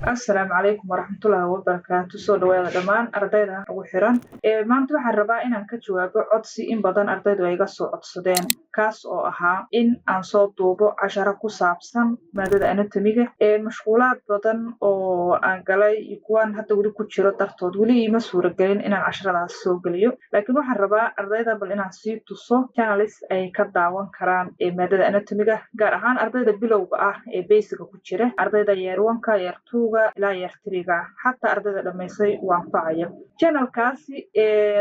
Asalaamu calaykum waraxmatullaahi wabarakaatu. Soo dhawaada dhammaan ardayda ugu xiran. Maanta waxaan rabaa inaan ka jawaabo codsi in badan ardaydu ay iga soo codsadeen, kaas oo ahaa in aan soo duubo casharo ku saabsan maadada anatomiga. Mashquulaad badan oo aan galay iyo kuwaan hadda weli ku jiro dartood weli iima suuragelin inaan casharadaas soo geliyo. Laakiin waxaan rabaa ardayda bal inaan sii tuso channels ay ka daawan karaan maadada anatomiga, gaar ahaan ardayda bilowga ah ee basiga ku jira, ardayda year 1-ka, year 2-ga ilaa year 3-ga, xataa ardayda dhammaysay uu anfacaya. Channelkaasi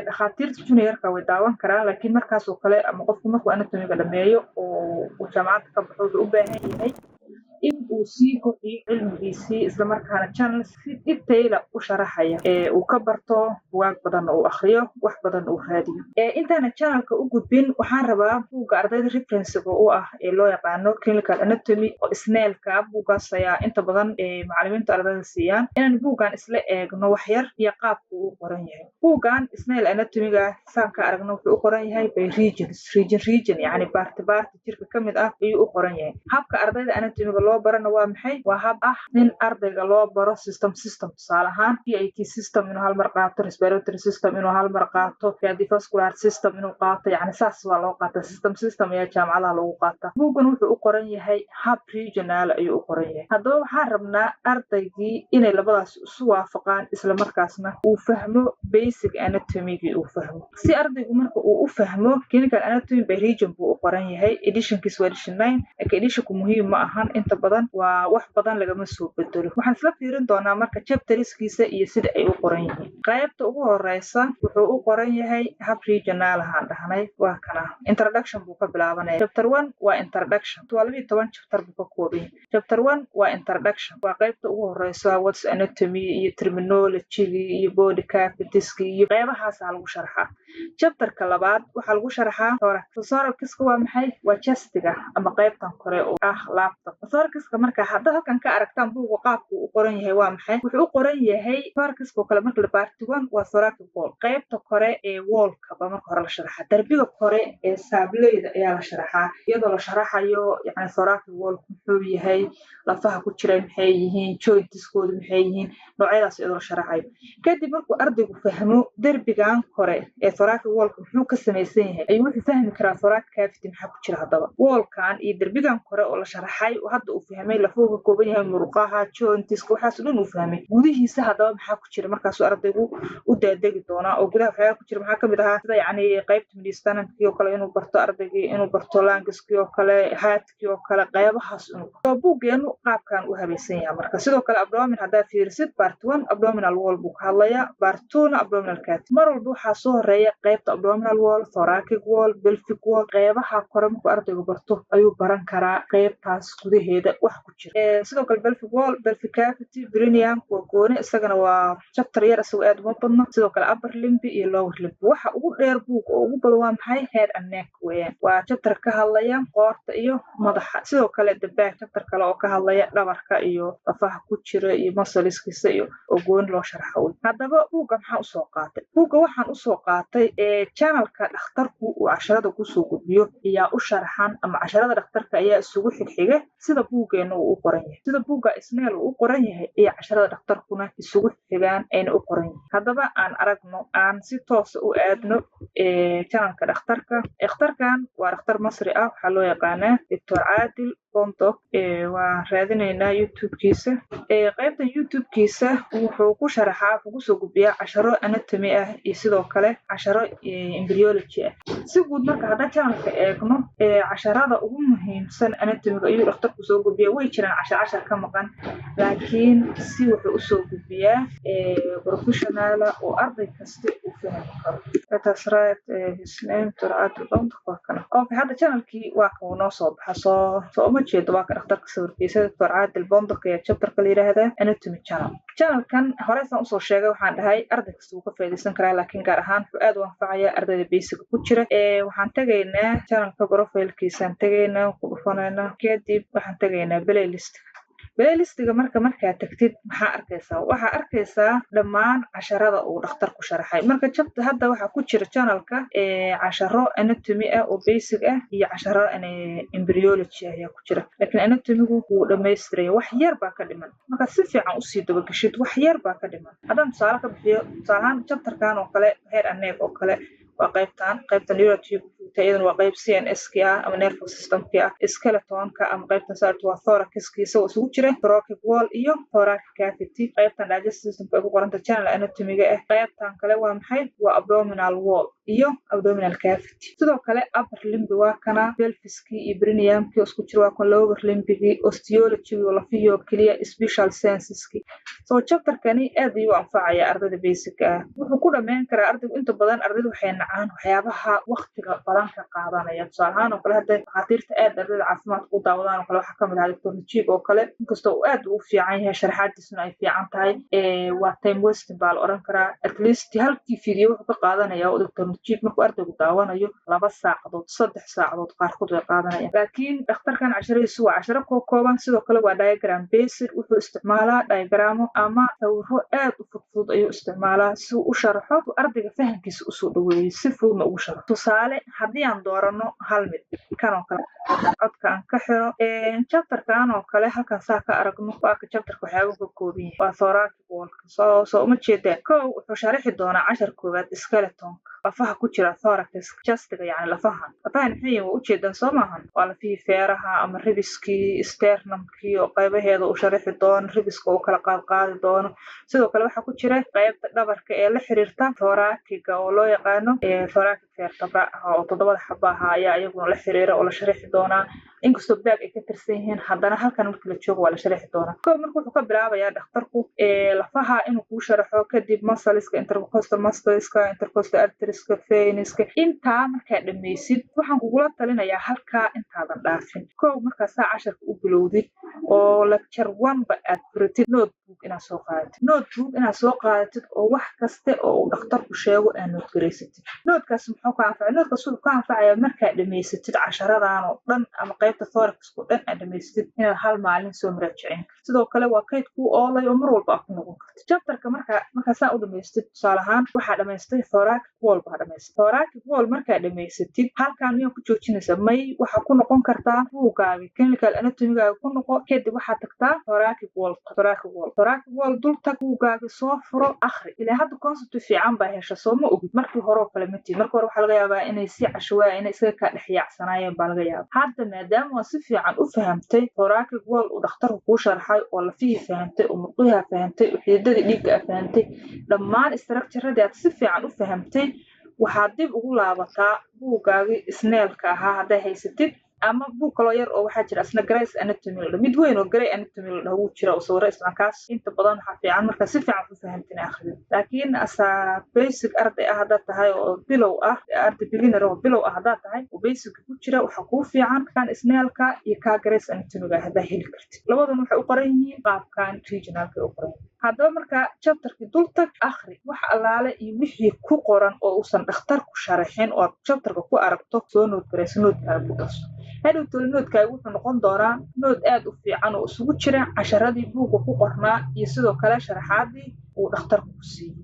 dhakhaatiirta juniorka way daawan karaan, laakiin markaas oo kale ama qofku markuu anatomiga dhameeyo oo uu jaamacadda ka baxo wuxuu u baahan yahay in uu sii kordhiyo cilmigiisii, isla markaana channel si detail u sharaxaya uu ka barto buugaag badan uu akhriyo, wax badan uu raadiyo. Intaana channelka u gudbin, waxaan rabaa buugga ardayda reference-ga u ah ee loo yaqaano clinical anatomy oo snail-ka. Buuggaas ayaa inta badan macallimiinta ardayda siiyaan inaan buuggan isla eegno wax yar iyo qaabka uu qoran yahay. Buuggan snail anatomy-ga saan ka aragno wuxuu u qoran yahay by region, yacni baarti jirka ka mid ah ayuu u qoran yahay. Habka ardayda anatomiga loo barana waa maxay? Waa hab ah in ardayga loo baro system. Tusaale ahaan PIT system inuu hal mar qaato, respiratory system inuu hal mar qaato, cardiovascular system inuu qaato, yacni saas waa loo qaataa. System ayaa jaamacadaha lagu qaataa. Buuggan wuxuu u qoran yahay hab regional ayuu u qoran yahay. Haddaba waxaan rabnaa ardaygii inay labadaas isu waafaqaan, isla markaasna uu fahmo basic anatomy-gii uu fahmo. Si ardaygu marka uu u fahmo clinical anatomy by region buu u qoran yahay. Edition-kiisa waa edition 9. Edition-ku muhiim ma ahan, inta badan waa wax badan lagama soo bedelo. Waxaan isla fiirin doonaa marka chapterskiisa iyo sida ay u qoran yihiin. Qaybta ugu horeysa wuxuu u qoran yahay hab regional ahaan dhahnay, waa kana. Introduction buu ka bilaabanaya. Chapter 1 waa introduction. Waa 12 chapter buu ka kooban yahay. Chapter 1 waa introduction. Waa qaybta ugu horeysa what's anatomy iyo terminology iyo body cavities iyo qaybahaas lagu sharxaa. Chapter-ka labaad waxaa lagu sharxaa thorax. Thorax-ka waa maxay? Waa chest-ga ama qaybtan kore oo ah laabta. Thorax-ka marka hadda halkan ka aragtaan buugga qaabku u qoran yahay waa maxay? Wuxuu u qoran yahay thorax-ka kale marka la part 1 waa thoracic wall. Qaybta kore ee wall-ka ba marka hore la sharxaa. Darbiga kore ee saableyda ayaa la sharxaa iyadoo la sharaxayo yacni thoracic wall muxuu yahay, lafaha ku jira maxay yihiin, joints-koodu maxay yihiin, noocyadaas iyadoo la sharaxayo. Kadib markuu ardaygu fahmo darbigan kore ee thoracic wall muxuu ka samaysan yahay, ayuu wuxuu fahmi karaa thoracic cavity maxaa ku jira haddaba. Wall-kan iyo darbigan kore oo la sharaxay oo hadda uu fahmay lafuhu ka kooban yahay, murqaha, joints-ka waxaas dhan uu fahmay. Gudihiisa haddaba maxaa ku jira markaasuu ardaygu u daadegi doonaa oo gudaha waxyaalaha ku jira maxaa ka mid ahaa sida yacni qaybta mediastinum-kii oo kale inuu barto ardaygii, inuu barto lungs-kii oo kale, heart-kii oo kale, qaybahaas inuu barto. Buuggeenu qaabkan u habaysan yahay marka. Sidoo kale abdomen haddaa fiirisid part 1 abdominal wall buu ka hadlayaa, part 2-na abdominal cavity. Mar walba waxaa soo horeeya qaybta abdominal wall, thoracic wall, pelvic wall. Qaybaha kore markuu ardaygu barto ayuu baran karaa qaybtaas gudaheeda wax ku jira. Sidoo kale pelvic wall, pelvic cavity, perineum waa gooni, isagana waa chapter yar isagoo aad uma badno. Sidoo kale upper limb iyo lower limb. Waxa ugu dheer buugga oo ugu badan waa maxay? Head and neck weeyaan. Waa chapter ka hadlaya qoorta iyo madaxa. Sidoo kale the back chapter kale oo ka hadlaya dhabarka iyo lafaha ku jira iyo muscles-kiisa iyo oo gooni loo sharxo. Haddaba buugga maxaa u soo qaatay? Buugga waxaan u soo qaatay channel-ka dhakhtarku uu casharada ku soo gudbiyo ayaa u sharxan ama casharada dhakhtarka ayaa isugu xigxiga sida buuggeena uu u qoran yahay. Sida buugga snail uu u qoran yahay ayaa casharada dhakhtarkuna isugu xigaan ayna u qoran yihiin. Haddaba aan aragno, aan si toos u aadno channel-ka dhakhtarka. Dhakhtarkan waa dhakhtar Masri ah, waxaa loo yaqaanaa Dr. Caadil Bondoc. Waan raadinaynaa YouTube-kiisa. Qaybtan YouTube-kiisa wuxuu ku sharaxaa, wuxuu ku soo gudbiyaa casharo anatomy ah iyo sidoo kale casharo embryology ah. Si guud marka hadda channel-ka eegno casharada ugu muhiimsan anatomy-ga ayuu dhakhtarku soo gudbiyaa. Way jiraan cashar ka maqan, laakiin si wuxuu u soo gudbiyaa professional oo arday kasta uu fahmi karo. That's right, his name Dr. Caadil Bondoc waa kana. Okay, hadda channel-kii waa kan uu noo soo baxa soo uma jeedo waa ka dhakhtarka sawirkiisa Dr. Caadil Bondoc ee chapter-ka la yiraahdaa anatomy channel. Channel-kan hore saan usoo sheegay waxaan dhahay arday kasta wuu ka faa'iideysan karaa, laakiin gaar ahaan wuxuu aad u anfacayaa ardayda basic ku jira. Waxaan tagaynaa channel-ka profile-kiisaan tagaynaa, ku dhufanaynaa, kadib waxaan tagaynaa playlist. playlistiga markaa tagtid waxaa arkaysaa dhammaan casharada uu dhakhtarku sharaxay. Marka chapter hadda waxaa ku jira channelka casharo anatomy ah oo basic ah iyo casharo embryology ah ayaa ku jira. Laakiin anatomigu wuu dhammaystiray, wax yar baa ka dhiman. Marka si fiican u sii daba gashid, wax yar baa ka dhiman. Haddaan tusaale ka bixiyo, tusaale ahaan chapterkan oo kale head and neck oo kale waa qaybta neurotube iyadana waa qayb CNS-ki ah ama nervous system-ki ah, skeleton-ka ama qaybta saartu waa thorax-ki isagoo isugu jira thoracic wall iyo thoracic cavity. Qaybtan digestive system-ka ay ku qoranta channel anatomy-ga ah. Qaybtan kale waa maxay? Waa abdominal wall iyo abdominal cavity. Sidoo kale upper limb waa kana pelvis-ki iyo perineum-ki isku jira waa kan lower limb-gi, osteology oo lafiyo kaliya, special senses-ki. So chapter-kani aad ayuu anfacaya ardayda basic ah. Wuxuu ku dhameyn karaa ardaygu inta badan ardaydu waxay nacaan waxyaabaha waqtiga badan ka qaadanaya. Tusaale ahaan oo kale hadda dhakhaatiirta aad ardayda caafimaadka u daawadaan oo kale waxaa ka mid ah Dr. Najib oo kale, inkastoo uu aad u fiican yahay sharaxaadiisuna ay fiican tahay, waa time wasting baa la oran karaa. At least halkii video wuxuu ka qaadanaya oo Dr. Najib markuu ardaygu daawanayo 2 saacadood 3 saacadood qaarkood way qaadanayaan. Laakiin dhakhtarkan casharadiisu waa casharo kooban, sidoo kale waa diagram based. Wuxuu isticmaalaa diagramo ama sawirro aad u fudud ayuu isticmaalaa si uu u sharaxo ardayga fahamkiisa u soo dhaweeyo, si fududna ugu sharaxo. Tusaale haddii aan doorano hal mid kan oo kale codka aan ka xiro chapterkan oo kale halkan saa ka aragno waa ka chapterka waxyaabo ka kooban yahay waa thoracic wall-ka. So uma jeedaan wuxuu sharaxi doonaa cashar koowaad skeleton-ka, lafaha ku jira thorax chest-ga, yani lafahan maxay yihiin waa ujeedaan soo maahan? Waa lafihii feeraha ama ribiskii sternum-kii oo qaybaheeda uu sharaxi doono, ribiska uu kala qaadi doono. Sidoo kale waxaa ku jira qaybta dhabarka ee la xiriirta thoracic-ga oo loo yaqaano thoracic vertebra oo 7 xabo ah ayaa iyaguna la xiriira oo la sharaxi doonaa. Inkastoo baag ay ka tirsan yihiin, haddana halkan markii la joogo waa la sharaxi doonaa. Marka wuxuu ka bilaabayaa dhakhtarku lafaha inuu kuu sharaxo, kadib muscleska, intercostal muscleska, intercostal arterieska, veineska. Intaa markaa dhammaysid waxaan kugula talinayaa halkaa intaadan dhaafin. Markaa saa casharka u bilowdid oo lecture 1 ba aad furatid, notebook inaad soo qaadatid oo wax kasta oo uu dhakhtarku sheego aad note garaysatid. Nootkaas muxuu ka anfacay? Nootkaas wuxuu ka anfacayaa markaa dhammaysatid casharadan oo dhan ama qaybta thorax-ku dhan aad dhammaysatid inaad hal maalin soo muraajacin kartid. Sidoo kale waa kayd kuu oolay oo mar walba aad ku noqon kartid. Chapter-ka markaa saa u dhammaysatid, tusaale ahaan waxaa dhammaystay thoracic wall baa dhammaystay. Thoracic wall markaa dhammaysatid halkaan miyaa ku joojinaysaa? May waxaa ku noqon kartaa buugaaga clinical anatomy-gaaga ku noqo, kadib waxaad tagtaa thoracic wall dul tag, buugaaga soo furo, akhri. Ilaa hadda concept fiican baa hesha, soo ma ogid markii hore oo kale ma tihin. Markii hore waxaa laga yaabaa inay si cashawaa inay isaga ka dhex yaacsanaayeen baa laga yaabaa. Hadda maadaama waa si fiican u fahamtay thoracic wall uu dhakhtarku kuu sharxay oo lafihii fahamtay oo murqaha fahamtay oo xididadii dhiigga fahamtay, dhammaan structure-radii aad si fiican u fahamtay, waxaad dib ugu laabataa buugaagii snail-ka ahaa hadday haysatid, ama buug kaloo yar oo waxaa jira asna Gray's Anatomy la mid weyn oo Grey Anatomy la wuu jira oo sawirro isla inta badan waxaa fiican marka si fiican u fahamtin akhriyo. Laakiin asaa basic arday ah haddaad tahay oo bilow ah, arday beginner oo bilow ah haddaad tahay oo basic ku jira, waxaa kuu fiican kan snail-ka iyo ka Gray's Anatomy-ga haddaa heli kartid. Labaduna waxay u qoran yihiin qaabkan regional-ka u qoran. Haddaba markaa chapter-ki dul tag, akhri wax allaale iyo wixii ku qoran oo uusan dhakhtarku sharaxin oo aad chapter-ka ku aragto soo note garayso, note-kaaga ku darso. Hadhowto note-kaaga wuxuu noqon doonaa note aad u fiican oo isugu jira casharadii buugga ku qornaa iyo sidoo kale sharaxaadii uu dhakhtarku ku siiyey.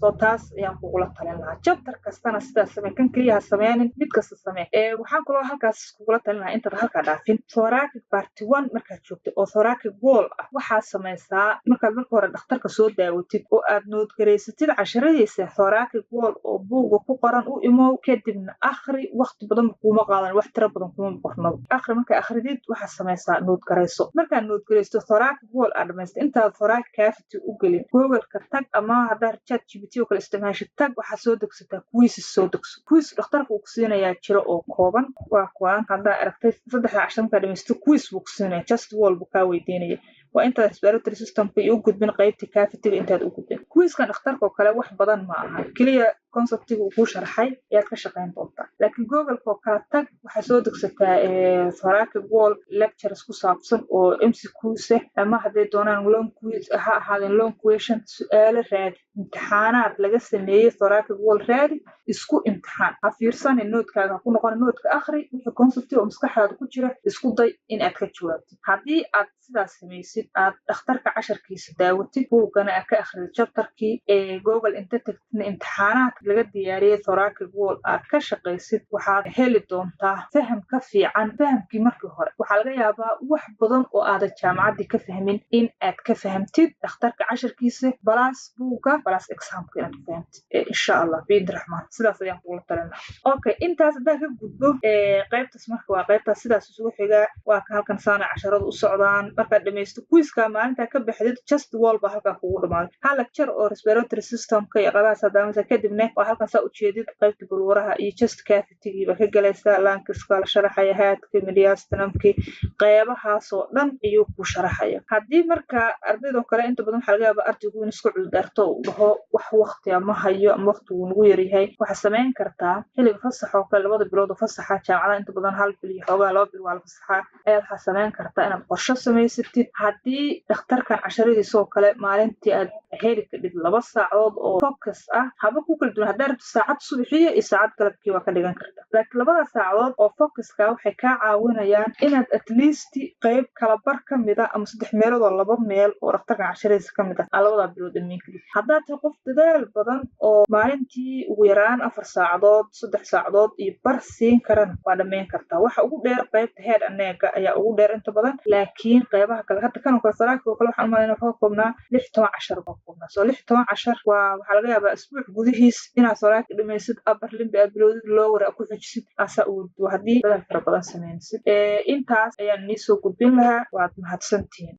So taas ayaan kugula talin lahaa. Chapter kastana sidaas samee, kan kaliya ha sameynin, mid kasta samee. Waxaan kaloo halkaas kugula talin lahaa intaad halkaa dhaafin. Thoracic part 1 markaad joogto oo thoracic wall ah, waxaad samaysaa markaad marka hore dhakhtarka soo daawatid oo aad note garaysatid casharadiisa thoracic wall oo buugga ku qoran u imow, kadibna akhri. Waqti badan kuma qaadan, wax tiro badan kuma qorno. Akhri markaa akhridid waxaad samaysaa note garayso. Markaad note garaysto thoracic wall aad dhamaystay, intaad thoracic cavity u gelin, Google-ka tag ama haddaad ChatGPT oo kale isticmaashid, tag waxaad soo degsataa quizzes soo degso. Quiz dhakhtarku uu ku siinayaa jiro oo kooban, waa kuwan haddaa aragtay 3 cashan markaa dhamaysto quiz buu ku siinayaa, chest wall buu kaa weydiinaya. Waa intaad respiratory system-ka u gudbin qaybtii cavity-ga intaad u gudbin. Quiz-kan dhakhtarka oo kale wax badan ma aha, kaliya conceptiga uu kuu sharxay ayaad ka shaqayn doontaa. Laakiin Google-ka oo kala tag waxaa soo degsataa thoracic wall lectures ku saabsan oo MCQs ama hadday doonaan long quiz ha ahaadeen long question su'aalo raadi imtixaanaad laga sameeyey thoracic wall raadi isku imtixaan ha fiirsanin noodkaaga ha ku noqon noodka akhri wixii concept oo maskaxdaada ku jira isku day in aad ka jawaabtid. Haddii aad sidaas samaysid aad dhakhtarka casharkiisa daawatid buuggana aad ka akhridid chapterkii Google inta tagtidna imtixaanaadka laga diyaariyey thoracic wall aad ka shaqaysid waxaad heli doontaa faham ka fiican fahamkii markii hore. Waxaa laga yaabaa wax badan oo aadan jaamacaddii ka fahmin in aad ka fahamtid dhakhtarka casharkiisa balaas buugga balaas examka inaad ka fahamtid insha allah biidni raxmaan sidaas ayaan kugula talin lahaa. Okay, intaas haddaan ka gudbo qaybtaas marka waa qaybtaas sidaas isugu xiga waa ka halkan saana casharadu u socdaan markaad dhamaysto quizka maalintaa ka baxdid chest wall baa halkaa kugu dhamaaday hal lecture oo respiratory systemka iyo qabahaas hadaamasa kadibna waa halkan saa ujeedid qaybta bulwaraha iyo chest cavity ba ka galaysaa lankiska la sharaxaya haadka mediastinumki qaybahaasoo dhan ayuu ku sharaxaya. Haddii marka ardaydoo kale inta badan waxaa laga yaabaa ardaygu in isku cudurdaarto uu dhaho wax waqti ama hayo ama waqtigu nagu yaryahay waxaa samayn kartaa xilliga fasax oo kale 2 bilood oo fasaxa jaamacada inta badan 1 bil iyo xoogaa 2 bil waa la fasaxaa ayaad waxaa samayn kartaa inaad qorshe samaysatid. Haddii dhakhtarkan casharadiisa oo kale maalintii aad heli kadhid 2 saacadood oo focus ah haba ku kala duwan haddaa rabto saacad subaxiya iyo saacad galabkii waa ka dhigan kartaa. Laakiin 2 saacadood oo focuska waxay kaa caawinayaan inaad at least qayb kala bar ka mida ama 3 meelood oo 2 meel oo dhakhtarkan casharadiisa ka mid ah aa 2 bilood dhameyn kadib. Haddaad tahay qof dadaal badan oo maalintii ugu yaraan 4 saacadood 3 saacadood iyo bar siin karana waa dhameyn kartaa. Waxa ugu dheer qaybta head and neck ayaa ugu dheer inta badan laakiin qaybaha kale hadda kan oo kale salaadka oo kale waxaan u malaynaa wuxuu ka koobnaa 16 cashar baa ka koobnaa. So 16 cashar waxaa laga yaabaa isbuuc gudihiis inaad salaadka dhamaysid upper limb aad bilowdid lower aad ku xijisid asa uu haddii dadaal fara badan sameynaysid. Intaas ayaan nii soo gudbin lahaa waad mahadsantihiin.